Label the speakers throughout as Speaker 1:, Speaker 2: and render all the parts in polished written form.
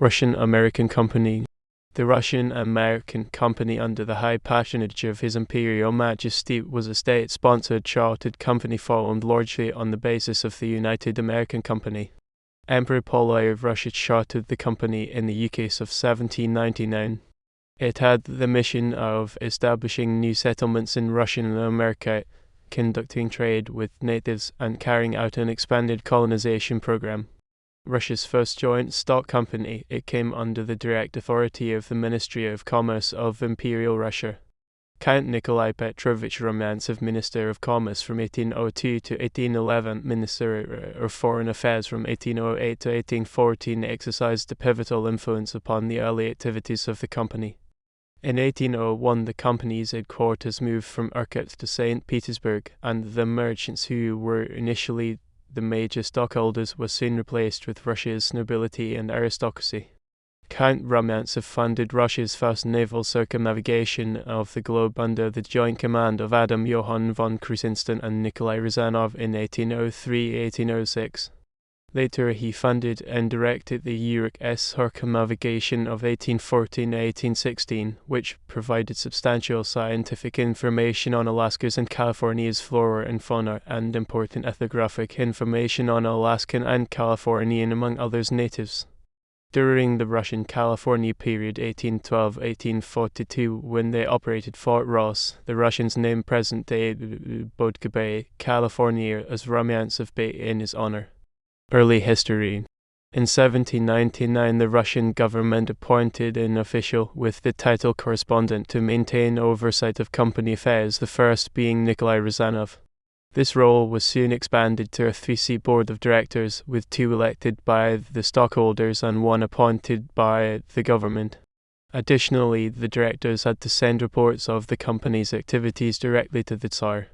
Speaker 1: Russian-American Company. The Russian-American Company, under the high patronage of His Imperial Majesty, was a state-sponsored chartered company formed largely on the basis of the United American Company. Emperor Nikolai of Russia chartered the company in the UK of 1799. It had the mission of establishing new settlements in Russia and America, conducting trade with natives, and carrying out an expanded colonization program. Russia's first joint stock company, it came under the direct authority of the Ministry of Commerce of Imperial Russia. Count Nikolai Petrovich Rumyantsev, Minister of Commerce from 1802 to 1811, Minister of Foreign Affairs from 1808 to 1814, exercised a pivotal influence upon the early activities of the company. In 1801, the company's headquarters moved from Irkutsk to St. Petersburg, and the merchants who were initially the major stockholders were soon replaced with Russia's nobility and aristocracy. Count Rumyantsev funded Russia's first naval circumnavigation of the globe under the joint command of Adam Johann von Krusenstern and Nikolai Rezanov in 1803-1806. Later, he funded and directed the Ryurik circumnavigation of 1814-1816, which provided substantial scientific information on Alaska's and California's flora and fauna, and important ethnographic information on Alaskan and Californian, among others, natives. During the Russian-California period 1812-1842, when they operated Fort Ross, the Russians named present-day Bodega Bay, California, as Rumyantsev Bay in his honor. Early history. In 1799, the Russian government appointed an official with the title correspondent to maintain oversight of company affairs, the first being Nikolai Rezanov. This role was soon expanded to a 3-seat board of directors, with 2 elected by the stockholders and 1 appointed by the government. Additionally, the directors had to send reports of the company's activities directly to the Tsar.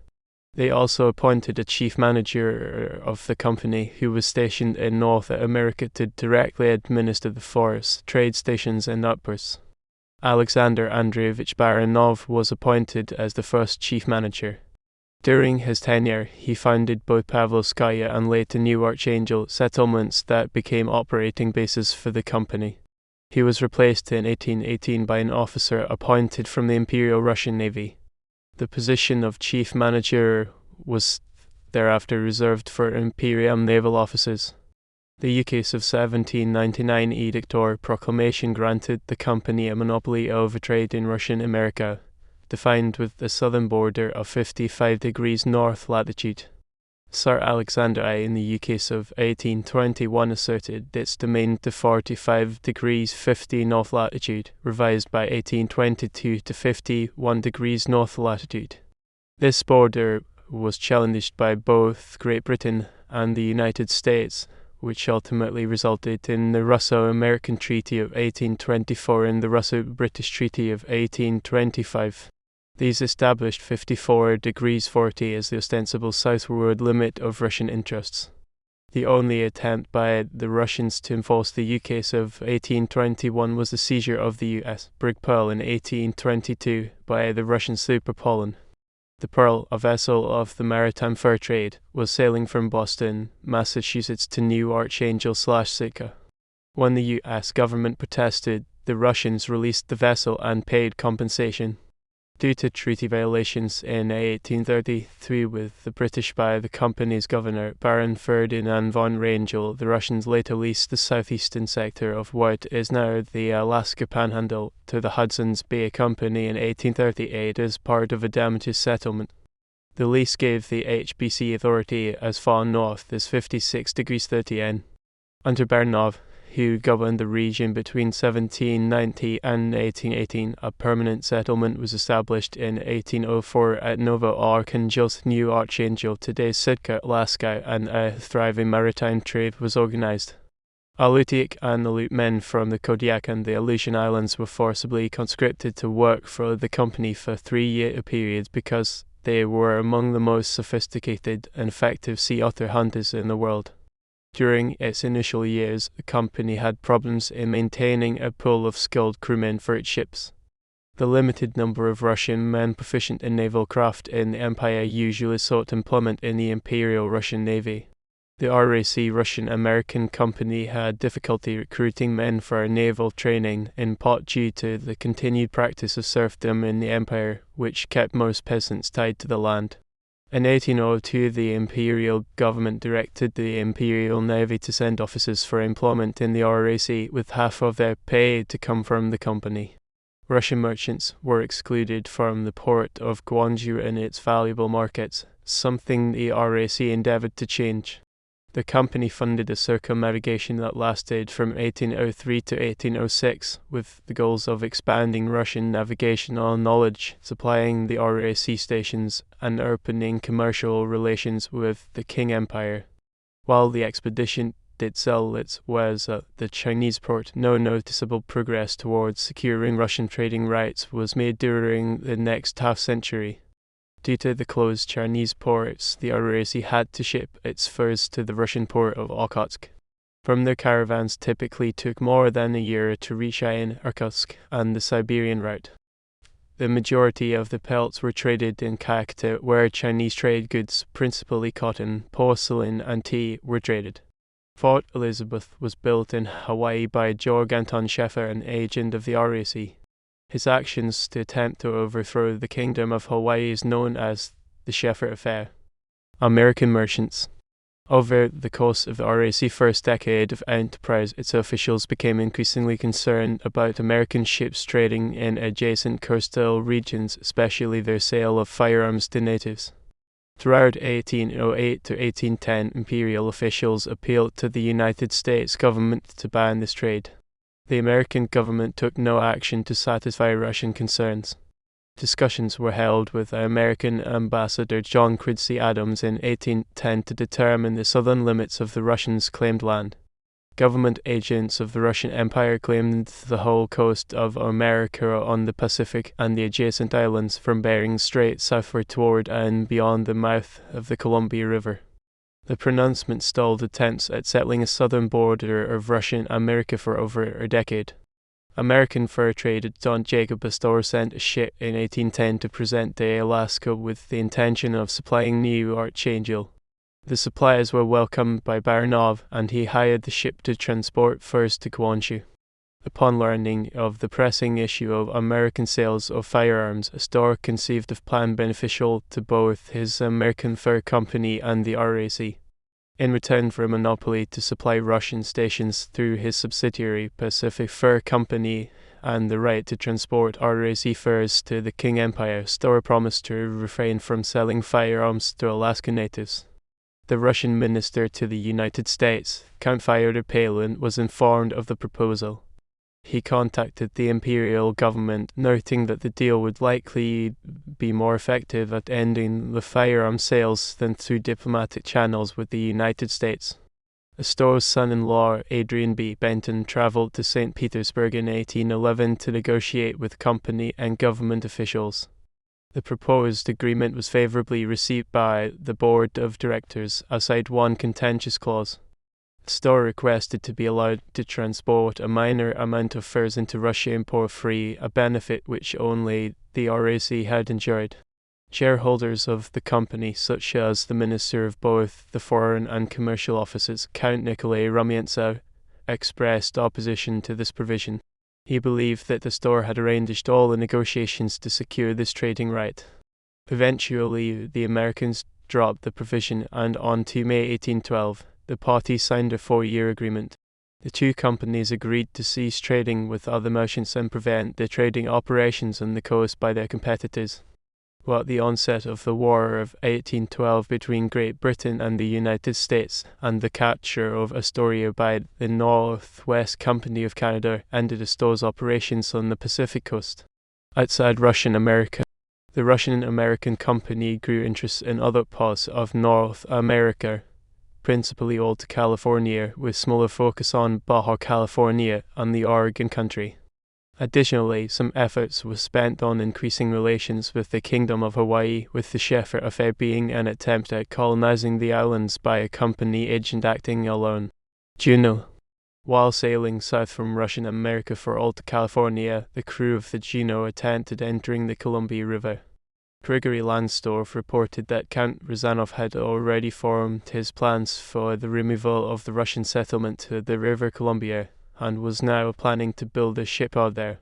Speaker 1: They also appointed a chief manager of the company, who was stationed in North America to directly administer the forests, trade stations, and outposts. Alexander Andreevich Baranov was appointed as the first chief manager. During his tenure, he founded both Pavlovskaya and later New Archangel settlements that became operating bases for the company. He was replaced in 1818 by an officer appointed from the Imperial Russian Navy. The position of chief manager was thereafter reserved for Imperial naval officers. The UK's of 1799 edict or proclamation granted the company a monopoly over trade in Russian America, defined with the southern border of 55 degrees north latitude. Sir Alexander I in the UK's of 1821 asserted its domain to 45 degrees 50 north latitude, revised by 1822 to 51 degrees north latitude. This border was challenged by both Great Britain and the United States, which ultimately resulted in the Russo-American Treaty of 1824 and the Russo-British Treaty of 1825. These established 54 degrees 40 as the ostensible southward limit of Russian interests. The only attempt by the Russians to enforce the UK's of 1821 was the seizure of the US brig Pearl in 1822 by the Russian Super Polon. The Pearl, a vessel of the maritime fur trade, was sailing from Boston, Massachusetts to New Archangel/Sitka. When the US government protested, the Russians released the vessel and paid compensation. Due to treaty violations in 1833 with the British by the company's governor, Baron Ferdinand von Rangel, the Russians later leased the southeastern sector of what is now the Alaska Panhandle to the Hudson's Bay Company in 1838 as part of a damages settlement. The lease gave the HBC authority as far north as 56 degrees 30 N. Under Baranov, who governed the region between 1790 and 1818, a permanent settlement was established in 1804 at Novo Archangelsk, New Archangel, today's Sitka, Alaska, and a thriving maritime trade was organized. Alutiiq and Aleut men from the Kodiak and the Aleutian Islands were forcibly conscripted to work for the company for 3-year periods because they were among the most sophisticated and effective sea otter hunters in the world. During its initial years, the company had problems in maintaining a pool of skilled crewmen for its ships. The limited number of Russian men proficient in naval craft in the empire usually sought employment in the Imperial Russian Navy. The RAC Russian-American Company had difficulty recruiting men for naval training, in part due to the continued practice of serfdom in the empire, which kept most peasants tied to the land. In 1802, the imperial government directed the Imperial Navy to send officers for employment in the RAC, with half of their pay to come from the company. Russian merchants were excluded from the port of Gwangju and its valuable markets, something the RAC endeavored to change. The company funded a circumnavigation that lasted from 1803 to 1806, with the goals of expanding Russian navigational knowledge, supplying the RAC stations, and opening commercial relations with the Qing Empire. While the expedition did sell its wares at the Chinese port, no noticeable progress towards securing Russian trading rights was made during the next half-century. Due to the closed Chinese ports, the RAC had to ship its furs to the Russian port of Okhotsk. From their caravans typically took more than a year to reach Irkutsk and the Siberian route. The majority of the pelts were traded in Kakta, where Chinese trade goods, principally cotton, porcelain, and tea, were traded. Fort Elizabeth was built in Hawaii by Georg Anton Scheffer, an agent of the RAC. His actions to attempt to overthrow the Kingdom of Hawaii is known as the Scheffer Affair. American merchants. Over the course of the RAC's first decade of enterprise, its officials became increasingly concerned about American ships trading in adjacent coastal regions, especially their sale of firearms to natives. Throughout 1808 to 1810, imperial officials appealed to the United States government to ban this trade. The American government took no action to satisfy Russian concerns. Discussions were held with American Ambassador John Quincy Adams in 1810 to determine the southern limits of the Russians' claimed land. Government agents of the Russian Empire claimed the whole coast of America on the Pacific and the adjacent islands from Bering Strait southward toward and beyond the mouth of the Columbia River. The pronouncement stalled attempts at settling a southern border of Russian America for over a decade. American fur trader John Jacob Astor sent a ship in 1810 to present-day Alaska with the intention of supplying New Archangel. The supplies were welcomed by Rezanov, and he hired the ship to transport furs to Gwangju. Upon learning of the pressing issue of American sales of firearms, Astor conceived a plan beneficial to both his American Fur Company and the RAC. In return for a monopoly to supply Russian stations through his subsidiary Pacific Fur Company and the right to transport RAC furs to the Qing Empire, Astor promised to refrain from selling firearms to Alaska natives. The Russian minister to the United States, Count Fyodor Palin, was informed of the proposal. He contacted the imperial government, noting that the deal would likely be more effective at ending the firearm sales than through diplomatic channels with the United States. Astor's son-in-law, Adrian B. Benton, traveled to St. Petersburg in 1811 to negotiate with company and government officials. The proposed agreement was favorably received by the board of directors, aside one contentious clause. Astor requested to be allowed to transport a minor amount of furs into Russia import-free, a benefit which only the RAC had enjoyed. Shareholders of the company, such as the Minister of both the Foreign and Commercial Offices, Count Nikolai Rumyantsev, expressed opposition to this provision. He believed that Astor had arranged all the negotiations to secure this trading right. Eventually, the Americans dropped the provision, and on to May 1812, the parties signed a 4-year agreement. The two companies agreed to cease trading with other merchants and prevent the trading operations on the coast by their competitors. Well, at the onset of the War of 1812 between Great Britain and the United States, and the capture of Astoria by the Northwest Company of Canada, ended Astor's operations on the Pacific coast. Outside Russian America, the Russian-American Company grew interest in other parts of North America, principally Alta California, with smaller focus on Baja California and the Oregon Country. Additionally, some efforts were spent on increasing relations with the Kingdom of Hawaii, with the Scheffer Affair being an attempt at colonizing the islands by a company agent acting alone. Juno. While sailing south from Russian America for Alta California, the crew of the Juno attempted entering the Columbia River. Grigory Landstorf reported that Count Rezanov had already formed his plans for the removal of the Russian settlement to the River Columbia and was now planning to build a shipyard there.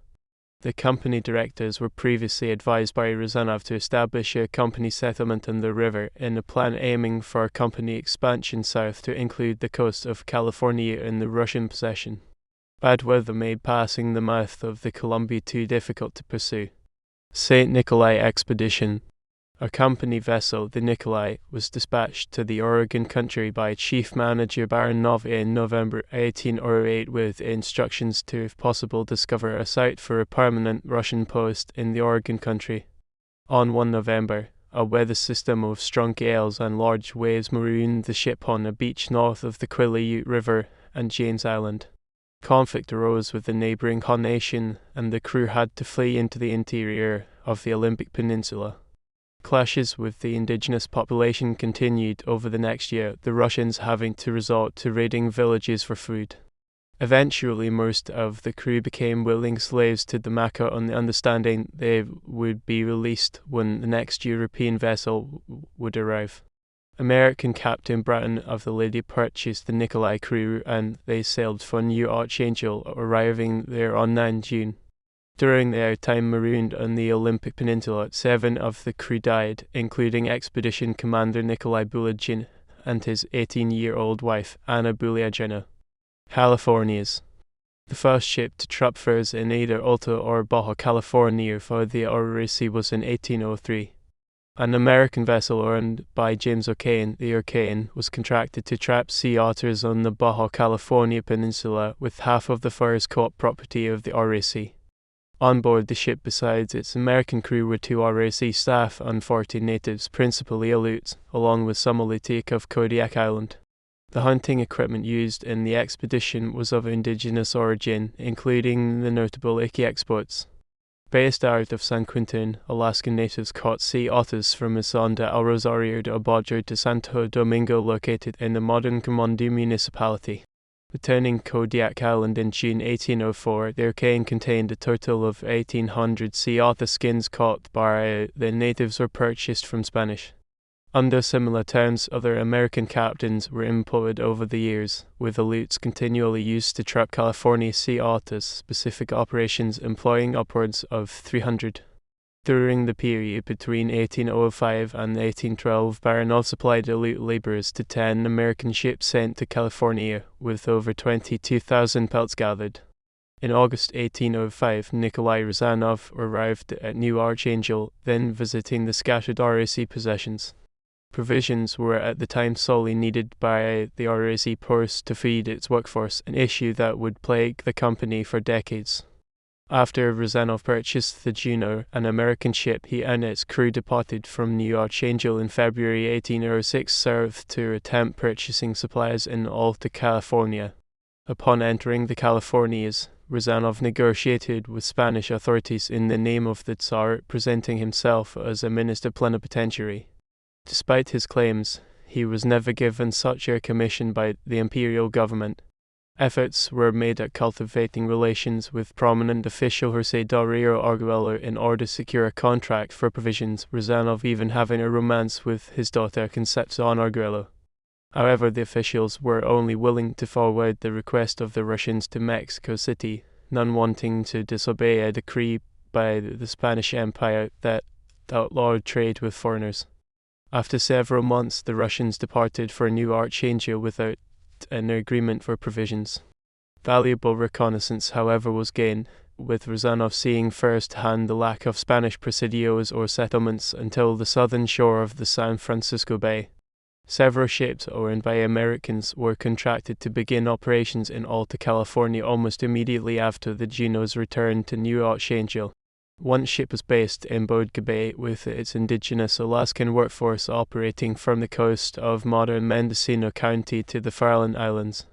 Speaker 1: The company directors were previously advised by Rezanov to establish a company settlement on the river in a plan aiming for company expansion south to include the coast of California in the Russian possession. Bad weather made passing the mouth of the Columbia too difficult to pursue. St. Nikolai Expedition. A company vessel, the Nikolai, was dispatched to the Oregon country by Chief Manager Baranov in November 1808 with instructions to, if possible, discover a site for a permanent Russian post in the Oregon country. On 1 November, a weather system of strong gales and large waves marooned the ship on a beach north of the Quileute River and James Island. Conflict arose with the neighboring nation, and the crew had to flee into the interior of the Olympic Peninsula. Clashes with the indigenous population continued over the next year, the Russians having to resort to raiding villages for food. Eventually, most of the crew became willing slaves to the Maka on the understanding they would be released when the next European vessel would arrive. American Captain Bratton of the Lady purchased the Nikolai crew and they sailed for New Archangel, arriving there on 9 June. During their time marooned on the Olympic Peninsula, 7 of the crew died, including Expedition Commander Nikolai Bulyagin and his 18-year-old wife, Anna Bulyagina. Californias. The first ship to trap furs in either Alta or Baja California for the ROC was in 1803. An American vessel owned by James O'Kane, the O'Kane, was contracted to trap sea otters on the Baja California peninsula, with half of the furs caught property of the RAC. On board the ship besides its American crew were 2 RAC staff and 40 natives, principally Aleuts, along with some Alutiiq of Kodiak Island. The hunting equipment used in the expedition was of indigenous origin, including the notable Iki exports. Based out of San Quintin, Alaskan natives caught sea otters from Isonda El Rosario de Obajo to Santo Domingo, located in the modern Comondi municipality. Returning Kodiak Island in June 1804, the O'Kane contained a total of 1,800 sea otter skins caught by the natives or purchased from Spanish. Under similar terms, other American captains were employed over the years, with Aleuts continually used to trap California sea otters, specific operations employing upwards of 300. During the period between 1805 and 1812, Baranov supplied Aleut laborers to 10 American ships sent to California, with over 22,000 pelts gathered. In August 1805, Nikolai Rezanov arrived at New Archangel, then visiting the scattered RAC possessions. Provisions were at the time solely needed by the RAC post to feed its workforce, an issue that would plague the company for decades. After Rezanov purchased the Juno, an American ship, he and its crew departed from New Archangel in February 1806, served to attempt purchasing supplies in Alta California. Upon entering the Californias, Rezanov negotiated with Spanish authorities in the name of the Tsar, presenting himself as a minister plenipotentiary. Despite his claims, he was never given such a commission by the imperial government. Efforts were made at cultivating relations with prominent official Jose del Rio Arguello in order to secure a contract for provisions, Rezanov even having a romance with his daughter Concepcion Arguello. However, the officials were only willing to forward the request of the Russians to Mexico City, none wanting to disobey a decree by the Spanish Empire that outlawed trade with foreigners. After several months, the Russians departed for New Archangel without an agreement for provisions. Valuable reconnaissance, however, was gained, with Rezanov seeing first-hand the lack of Spanish presidios or settlements until the southern shore of the San Francisco Bay. Several ships owned by Americans were contracted to begin operations in Alta California almost immediately after the Juno's return to New Archangel. One ship was based in Bodega Bay, with its indigenous Alaskan workforce operating from the coast of modern Mendocino County to the Farallon Islands.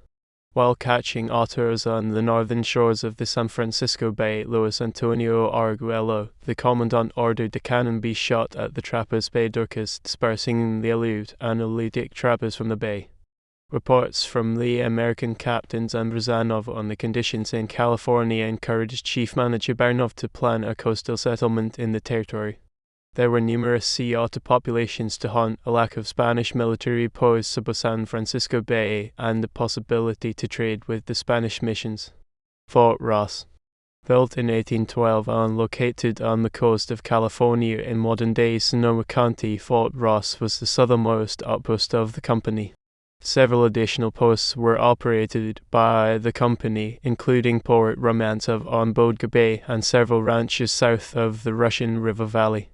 Speaker 1: While catching otters on the northern shores of the San Francisco Bay, Luis Antonio Arguello, the commandant, ordered a cannon be shot at the trappers by Dorcas, dispersing the Aleut and Aleutic trappers from the bay. Reports from the American captains and Rezanov on the conditions in California encouraged Chief Manager Baranov to plan a coastal settlement in the territory. There were numerous sea otter populations to haunt, a lack of Spanish military posts above San Francisco Bay, and the possibility to trade with the Spanish missions. Fort Ross. Built in 1812 and located on the coast of California in modern-day Sonoma County, Fort Ross was the southernmost outpost of the company. Several additional posts were operated by the company, including Port Rumyantsev on Bodega Bay and several ranches south of the Russian River Valley.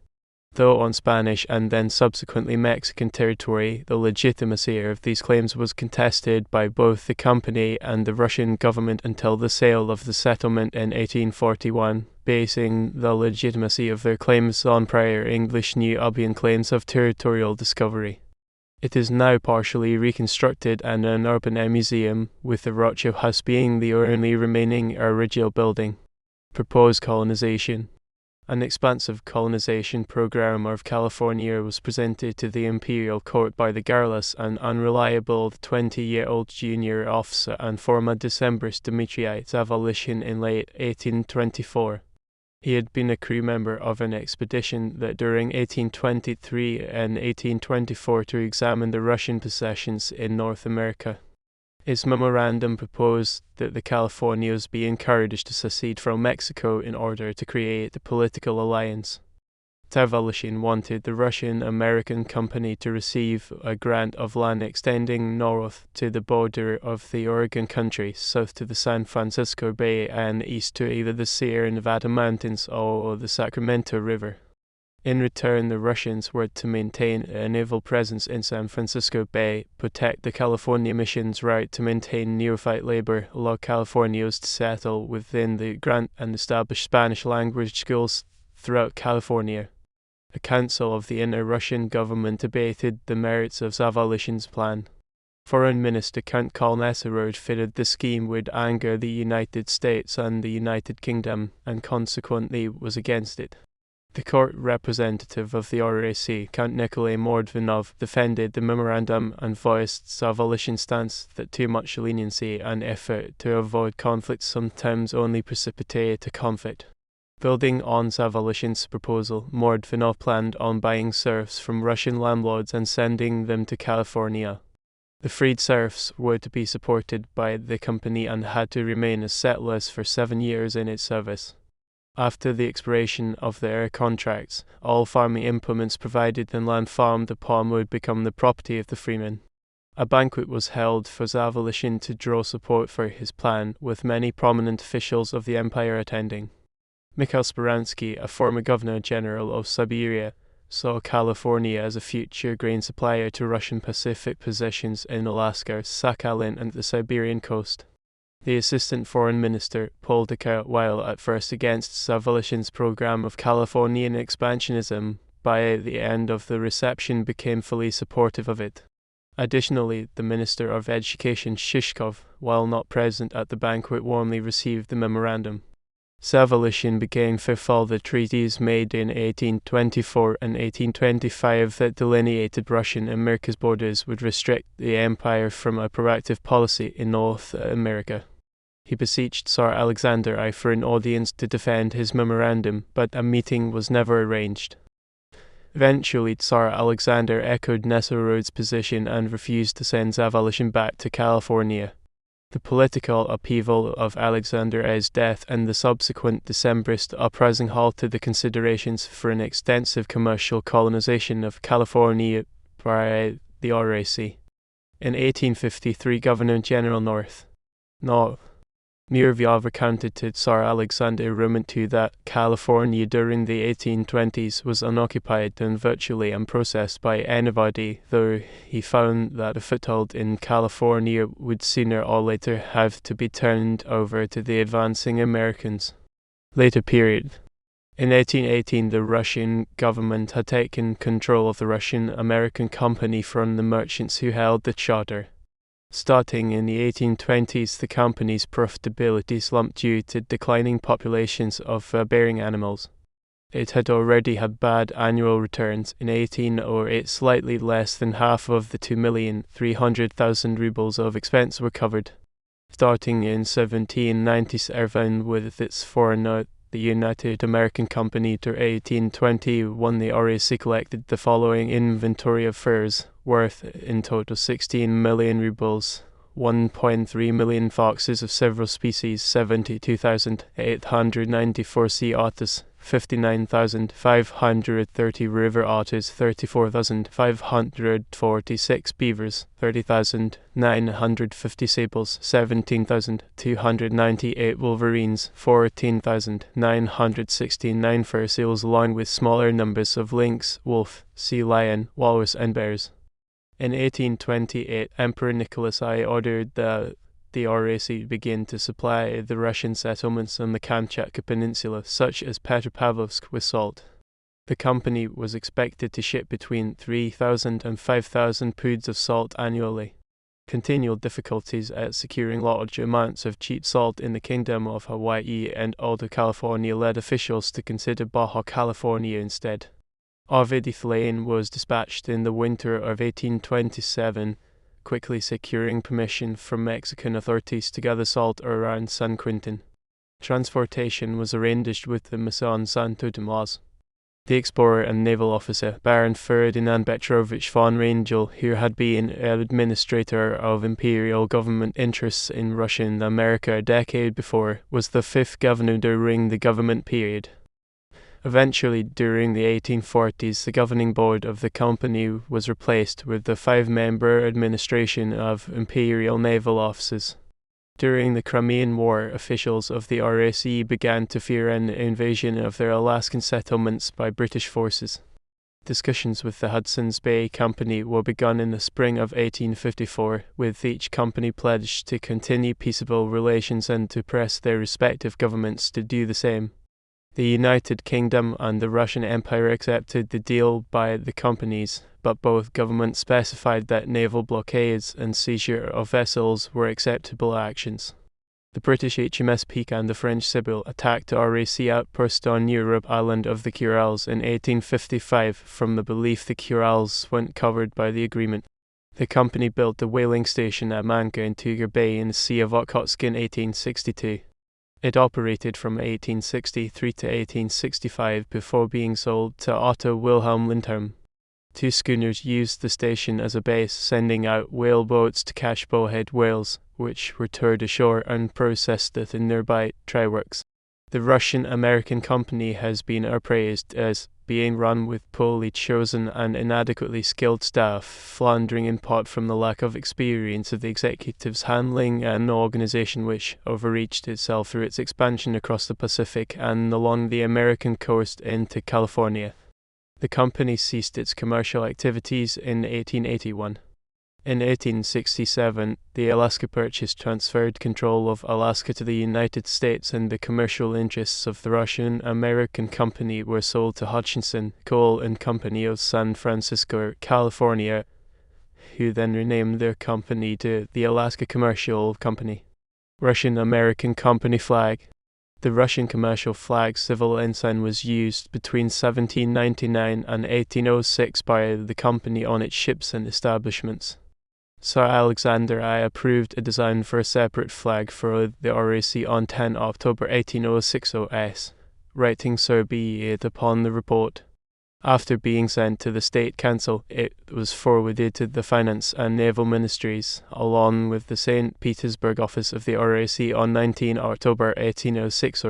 Speaker 1: Though on Spanish and then subsequently Mexican territory, the legitimacy of these claims was contested by both the company and the Russian government until the sale of the settlement in 1841, basing the legitimacy of their claims on prior English New Albion claims of territorial discovery. It is now partially reconstructed and an open air museum, with the Rothschild House being the only remaining original building. Proposed colonization. An expansive colonization program of California was presented to the imperial court by the garrulous and unreliable 20-year-old junior officer and former Decembrist Dmitry Zavalishyn in late 1824. He had been a crew member of an expedition that during 1823 and 1824 to examine the Russian possessions in North America. His memorandum proposed that the Californios be encouraged to secede from Mexico in order to create a political alliance. Zavalishyn wanted the Russian-American company to receive a grant of land extending north to the border of the Oregon country, south to the San Francisco Bay, and east to either the Sierra Nevada mountains or the Sacramento River. In return, the Russians were to maintain a naval presence in San Francisco Bay, protect the California mission's right to maintain neophyte labor, allow Californios to settle within the grant, and establish Spanish-language schools throughout California. A council of the inner Russian government debated the merits of Zavalishyn's plan. Foreign Minister Count Kolnesarov fitted the scheme would anger the United States and the United Kingdom, and consequently was against it. The court representative of the RAC, Count Nikolai defended the memorandum and voiced Zavalishyn's stance that too much leniency and effort to avoid conflict sometimes only precipitate a conflict. Building on Zavalishyn's proposal, Mordvinov planned on buying serfs from Russian landlords and sending them to California. The freed serfs were to be supported by the company and had to remain as settlers for 7 years in its service. After the expiration of their contracts, all farming implements provided and land farmed upon would become the property of the freemen. A banquet was held for Zavalishyn to draw support for his plan, with many prominent officials of the empire attending. Mikhail Speransky, a former governor-general of Siberia, saw California as a future grain supplier to Russian Pacific possessions in Alaska, Sakhalin, and the Siberian coast. The assistant foreign minister pulled out, while at first against Zavalishyn's program of Californian expansionism, by the end of the reception became fully supportive of it. Additionally, the Minister of Education Shishkov, while not present at the banquet, warmly received the memorandum. Zavalishyn began fulfill the treaties made in 1824 and 1825 that delineated Russian and America's borders would restrict the empire from a proactive policy in North America. He beseeched Tsar Alexander I for an audience to defend his memorandum, but a meeting was never arranged. Eventually, Tsar Alexander echoed Nesarov's position and refused to send Zavalishyn back to California. The political upheaval of Alexander I's death and the subsequent Decembrist uprising halted the considerations for an extensive commercial colonization of California by the RAC. In 1853, Governor-General Muravyov recounted to Tsar Alexander II that California during the 1820s was unoccupied and virtually unprocessed by anybody, though he found that a foothold in California would sooner or later have to be turned over to the advancing Americans. Later period. In 1818, the Russian government had taken control of the Russian-American company from the merchants who held the charter. Starting in the 1820s, the company's profitability slumped due to declining populations of bearing animals. It had already had bad annual returns. In 1808, slightly less than half of the 2,300,000 rubles of expense were covered. Starting in 1797 with its foreign note, the United American Company to 1821, the RAC collected the following inventory of furs, worth in total 16 million rubles, 1.3 million foxes of several species, 72,894 sea otters, 59,530 river otters, 34,546 beavers, 30,950 sables, 17,298 wolverines, 14,969 fur seals, along with smaller numbers of lynx, wolf, sea lion, walrus, and bears. In 1828, Emperor Nikolai ordered that the RAC begin to supply the Russian settlements on the Kamchatka Peninsula, such as Petropavlovsk, with salt. The company was expected to ship between 3,000 and 5,000 poods of salt annually. Continual difficulties at securing large amounts of cheap salt in the Kingdom of Hawaii and Alta California led officials to consider Baja California instead. Arvidith was dispatched in the winter of 1827, quickly securing permission from Mexican authorities to gather salt around San Quintin. Transportation was arranged with the Mason Santo Tomas. The explorer and naval officer Baron Ferdinand Petrovich von Rangel, who had been administrator of imperial government interests in Russian America a decade before, was the fifth governor during the government period. Eventually, during the 1840s, the governing board of the company was replaced with the five-member administration of imperial naval officers. During the Crimean War, officials of the RAC began to fear an invasion of their Alaskan settlements by British forces. Discussions with the Hudson's Bay Company were begun in the spring of 1854, with each company pledged to continue peaceable relations and to press their respective governments to do the same. The United Kingdom and the Russian Empire accepted the deal by the companies, but both governments specified that naval blockades and seizure of vessels were acceptable actions. The British HMS Peak and the French Sibyl attacked the RAC outpost on Europe Island of the Kurils in 1855 from the belief the Kurils weren't covered by the agreement. The company built the whaling station at Manka in Bodega Bay in the Sea of Okhotsk in 1862. It operated from 1863 to 1865 before being sold to Otto Wilhelm Lindholm. Two schooners used the station as a base, sending out whale boats to catch bowhead whales, which were towed ashore and processed at the nearby tryworks. The Russian-American company has been appraised as being run with poorly chosen and inadequately skilled staff, floundering in part from the lack of experience of the executives handling an organization which overreached itself through its expansion across the Pacific and along the American coast into California. The company ceased its commercial activities in 1881. In 1867, the Alaska Purchase transferred control of Alaska to the United States, and the commercial interests of the Russian-American company were sold to Hutchinson, Coal and Company of San Francisco, California, who then renamed their company to the Alaska Commercial Company. Russian-American Company flag. The Russian commercial flag civil ensign was used between 1799 and 1806 by the company on its ships and establishments. Sir Alexander I approved a design for a separate flag for the RAC on 10 October 1806 writing Sir B. it upon the report. After being sent to the State Council, it was forwarded to the Finance and Naval Ministries, along with the St. Petersburg office of the RAC on 19 October 1806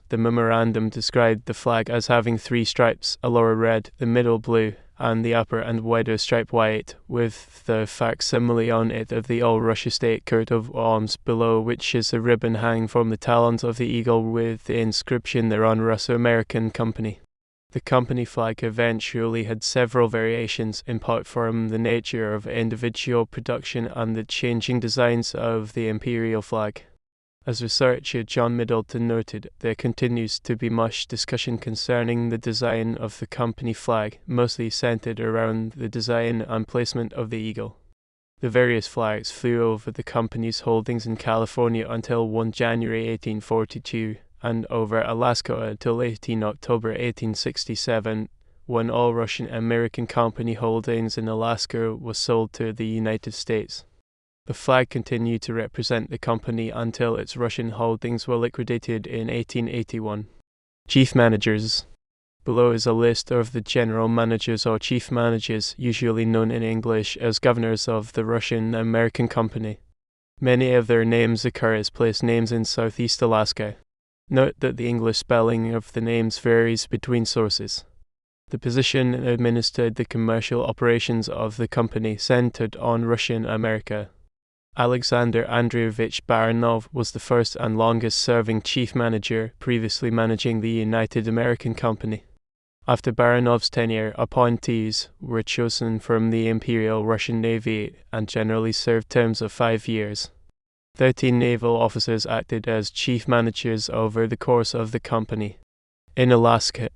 Speaker 1: The memorandum described the flag as having three stripes, a lower red, the middle blue, and the upper and wider stripe white, with the facsimile on it of the All-Russia State coat of arms, below which is a ribbon hanging from the talons of the eagle with the inscription thereon Russo-American Company. The company flag eventually had several variations, in part from the nature of individual production and the changing designs of the imperial flag. As researcher John Middleton noted, there continues to be much discussion concerning the design of the company flag, mostly centered around the design and placement of the eagle. The various flags flew over the company's holdings in California until 1 January 1842, and over Alaska until 18 October 1867, when all Russian-American company holdings in Alaska was sold to the United States. The flag continued to represent the company until its Russian holdings were liquidated in 1881. Chief managers. Below is a list of the general managers or chief managers, usually known in English as governors of the Russian-American Company. Many of their names occur as place names in southeast Alaska. Note that the English spelling of the names varies between sources. The position administered the commercial operations of the company centered on Russian America. Alexander Andreevich Baranov was the first and longest-serving chief manager, previously managing the United American Company. After Baranov's tenure, appointees were chosen from the Imperial Russian Navy and generally served terms of 5 years. 13 naval officers acted as chief managers over the course of the company. In Alaska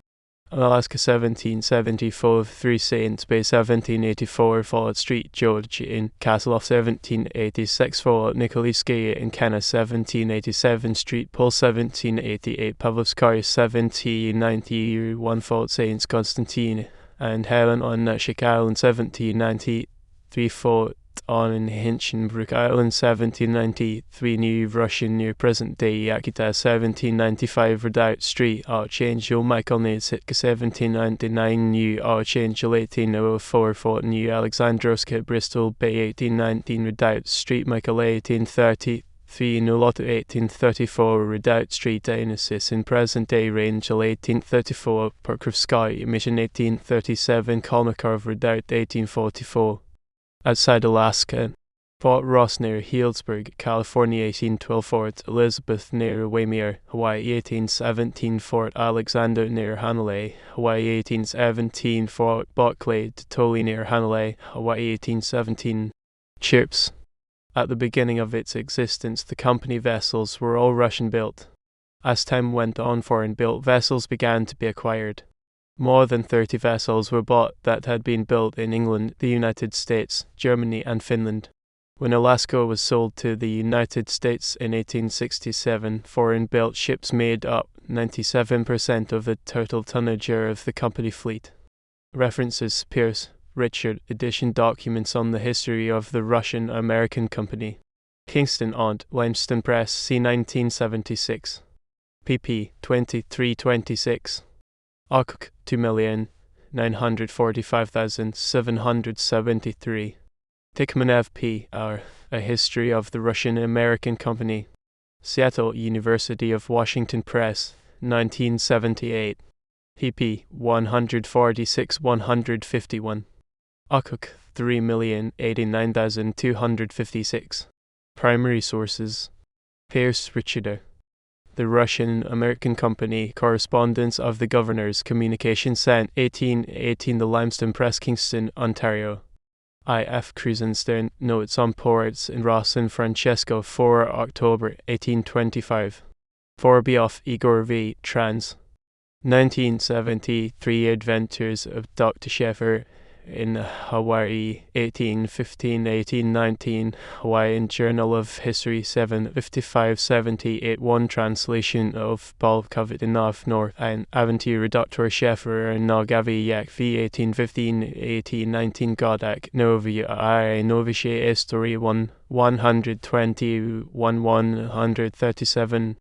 Speaker 1: 1774, 3 Saints Bay 1784, Fort Street, George in Castle of 1786, Fort Nikolai in Kenna 1787, Street Pole 1788, Pavlovskaya 1791, Fort Saints Constantine and Helen on Nutshik Island 1793, Fort on Hinchinbrook Island 1793, New Russian near present-day Yakutat 1795, Redoubt Street, Archangel Michael Sitka 1799, New Archangel 1804, Fort New Alexandrovsk, Bristol Bay 1819, Redoubt Street, Michael 1833, Nolot 1834, Redoubt Street, Dionysus in present-day Rangel 1834, Pokrovskaya Mission 1837, Kolmikov Redoubt 1844. Outside Alaska, Fort Ross near Healdsburg, California 1812, Fort Elizabeth near Waimea, Hawaii 1817, Fort Alexander near Hanalei, Hawaii 1817, Fort Buckley Totoli near Hanalei, Hawaii 1817. Ships. At the beginning of its existence, the company vessels were all Russian-built. As time went on, foreign-built vessels began to be acquired. More than 30 vessels were bought that had been built in England, the United States, Germany, and Finland. When Alaska was sold to the United States in 1867, foreign-built ships made up 97% of the total tonnage of the company fleet. References: Pierce, Richard, edition documents on the history of the Russian-American Company. Kingston, Ont, Limestone Press, c. 1976. pp. 23-26. Okuk 2,945,773. Tikhonev P.R. A History of the Russian-American Company. Seattle University of Washington Press, 1978. pp. 146-151. Okuk 3,089,256. Primary sources. Pierce, Richard. The Russian-American Company, Correspondence of the Governors, Communication sent 1818, The Limestone Press, Kingston, Ontario. I.F. Krusenstern, Notes on Ports in Ross and Francesco, 4 October 1825. Forbioff, Igor V. Trans. 1973, Adventures of Dr. Sheffer in Hawaii, 1815-1819, Hawaiian Journal of History 755-7081, translation of Paul Covitinov North and Aventure Dr. Sheffer and Nagavi Yak v 1815-1819 Godak Novia I Novice History 1 120 137